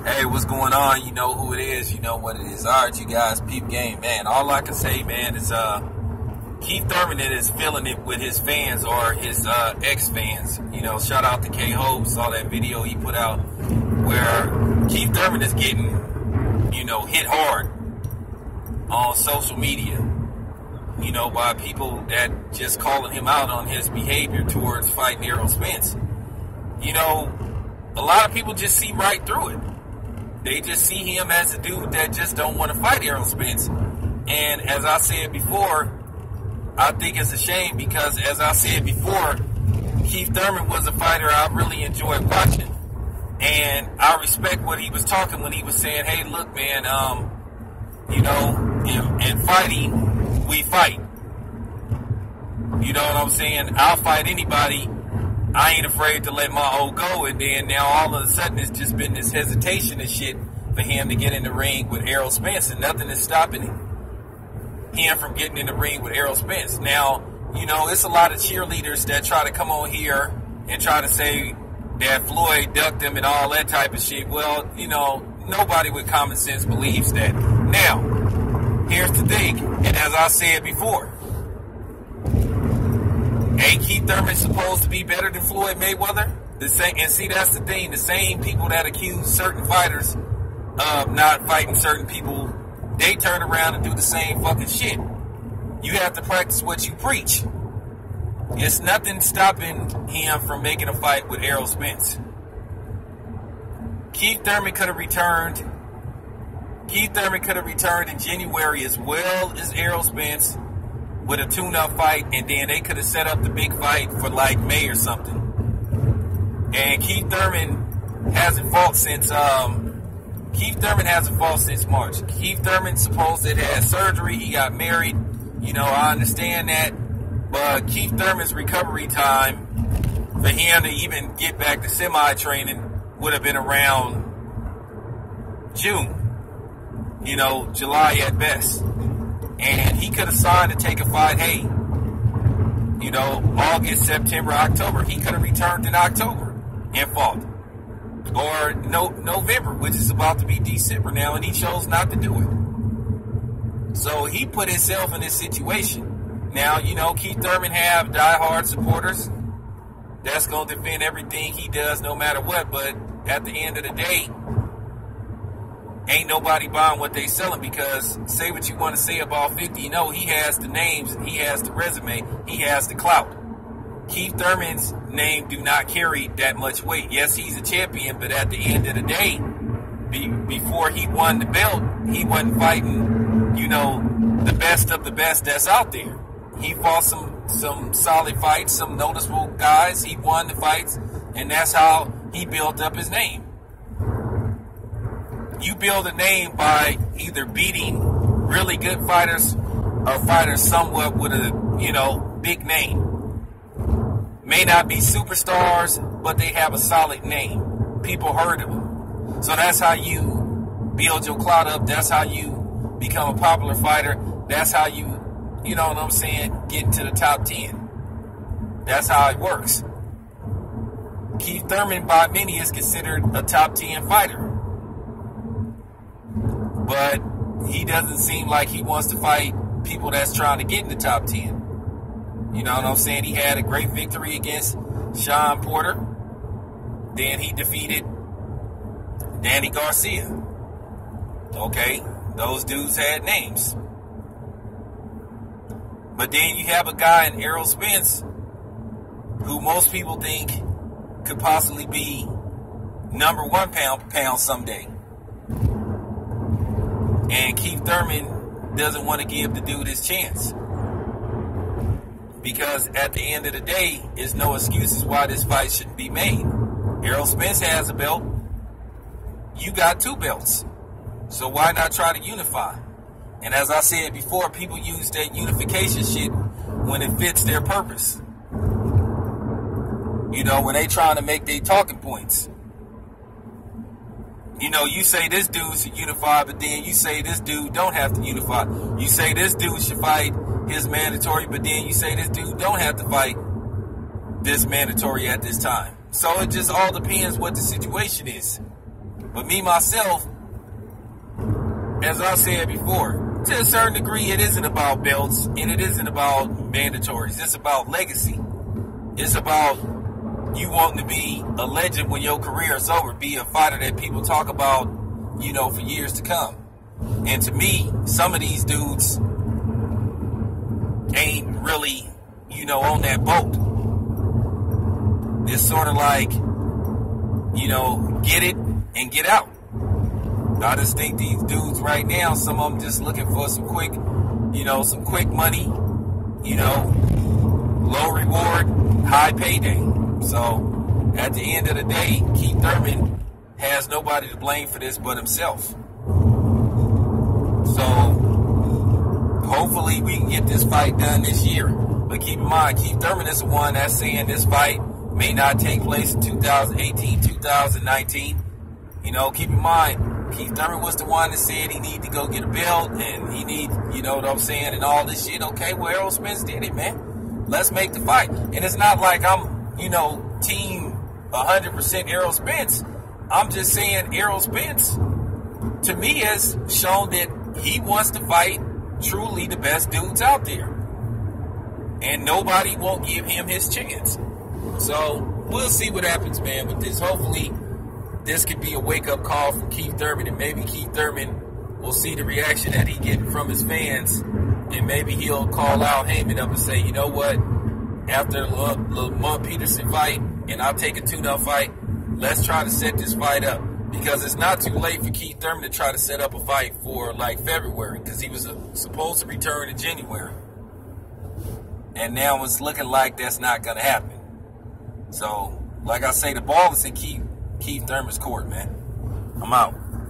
Hey, what's going on? You know who it is. You know what it is. All right, you guys, peep game, man. All I can say, man, is Keith Thurman is feeling it with his fans or his ex-fans. You know, shout out to K-Ho. Saw that video he put out where Keith Thurman is getting, you know, hit hard on social media. You know, by people that just calling him out on his behavior towards fighting Errol Spence. You know, a lot of people just see right through it. They just see him as a dude that just don't want to fight Errol Spence. And as I said before, I think it's a shame because, as I said before, Keith Thurman was a fighter I really enjoyed watching. And I respect what he was talking when he was saying, hey, look, man, you know, in fighting, we fight. You know what I'm saying? I'll fight anybody. I ain't afraid to let my old go. And then now all of a sudden it's just been this hesitation and shit for him to get in the ring with Errol Spence. And nothing is stopping him from getting in the ring with Errol Spence. Now, you know, it's a lot of cheerleaders that try to come on here and try to say that Floyd ducked him and all that type of shit. Well, you know, nobody with common sense believes that. Now, here's the thing, and as I said before, ain't Keith Thurman supposed to be better than Floyd Mayweather? And see, that's the thing. The same people that accuse certain fighters of not fighting certain people, they turn around and do the same fucking shit. You have to practice what you preach. It's nothing stopping him from making a fight with Errol Spence. Keith Thurman could have returned. Keith Thurman could have returned in January as well as Errol Spence with a tune-up fight, and then they could have set up the big fight for like May or something. And Keith Thurman hasn't fought since March. Keith Thurman supposed to have had surgery. He got married. You know, I understand that. But Keith Thurman's recovery time for him to even get back to semi-training would have been around June. You know, July at best. And he could have signed to take a fight, hey, you know, August, September, October. He could have returned in October and fought. Or November, which is about to be December now, and he chose not to do it. So he put himself in this situation. Now, you know, Keith Thurman have diehard supporters that's going to defend everything he does no matter what. But at the end of the day, ain't nobody buying what they selling, because say what you want to say about 50, you know, he has the names, he has the resume, he has the clout. Keith Thurman's name do not carry that much weight. Yes, he's a champion, but at the end of the day, before he won the belt, he wasn't fighting, you know, the best of the best that's out there. He fought some solid fights, some noticeable guys. He won the fights, and that's how he built up his name. You build a name by either beating really good fighters or fighters somewhat with a, you know, big name. May not be superstars, but they have a solid name. People heard of them. So that's how you build your clout up. That's how you become a popular fighter. That's how you know what I'm saying, get into the top 10. That's how it works. Keith Thurman, by many, is considered a top 10 fighter. But he doesn't seem like he wants to fight people that's trying to get in the top 10. You know what I'm saying? He had a great victory against Sean Porter. Then he defeated Danny Garcia. Okay, those dudes had names. But then you have a guy in Errol Spence who most people think could possibly be number one pound someday. And Keith Thurman doesn't want to give the dude his chance. Because at the end of the day, there's no excuses why this fight shouldn't be made. Errol Spence has a belt. You got 2 belts. So why not try to unify? And as I said before, people use that unification shit when it fits their purpose. You know, when they trying to make their talking points. You know, you say this dude should unify, but then you say this dude don't have to unify. You say this dude should fight his mandatory, but then you say this dude don't have to fight this mandatory at this time. So it just all depends what the situation is. But me, myself, as I said before, to a certain degree, it isn't about belts and it isn't about mandatories. It's about legacy. It's about you wanting to be a legend when your career is over, be a fighter that people talk about, you know, for years to come. And to me, some of these dudes ain't really, you know, on that boat. It's sort of like, you know, get it and get out. I just think these dudes right now, some of them just looking for some quick, you know, some quick money, you know, low reward, high payday. So at the end of the day, Keith Thurman has nobody to blame for this but himself. So hopefully we can get this fight done this year. But keep in mind, Keith Thurman is the one that's saying this fight may not take place in 2018, 2019. You know, keep in mind, Keith Thurman was the one that said he need to go get a belt and he need, you know what I'm saying, and all this shit. Okay, well, Errol Spence did it, man. Let's make the fight. And it's not like I'm, you know, team 100% Errol Spence. I'm just saying Errol Spence, to me, has shown that he wants to fight truly the best dudes out there. And nobody won't give him his chance. So we'll see what happens, man, with this. Hopefully this could be a wake-up call for Keith Thurman, and maybe Keith Thurman will see the reaction that he getting from his fans, and maybe he'll call out Heyman up and say, you know what, after the Lamont Peterson fight, and I'll take a tune-up fight, let's try to set this fight up. Because it's not too late for Keith Thurman to try to set up a fight for, like, February, because he was supposed to return in January. And now it's looking like that's not going to happen. So, like I say, the ball is in Keith Thurman's court, man. I'm out.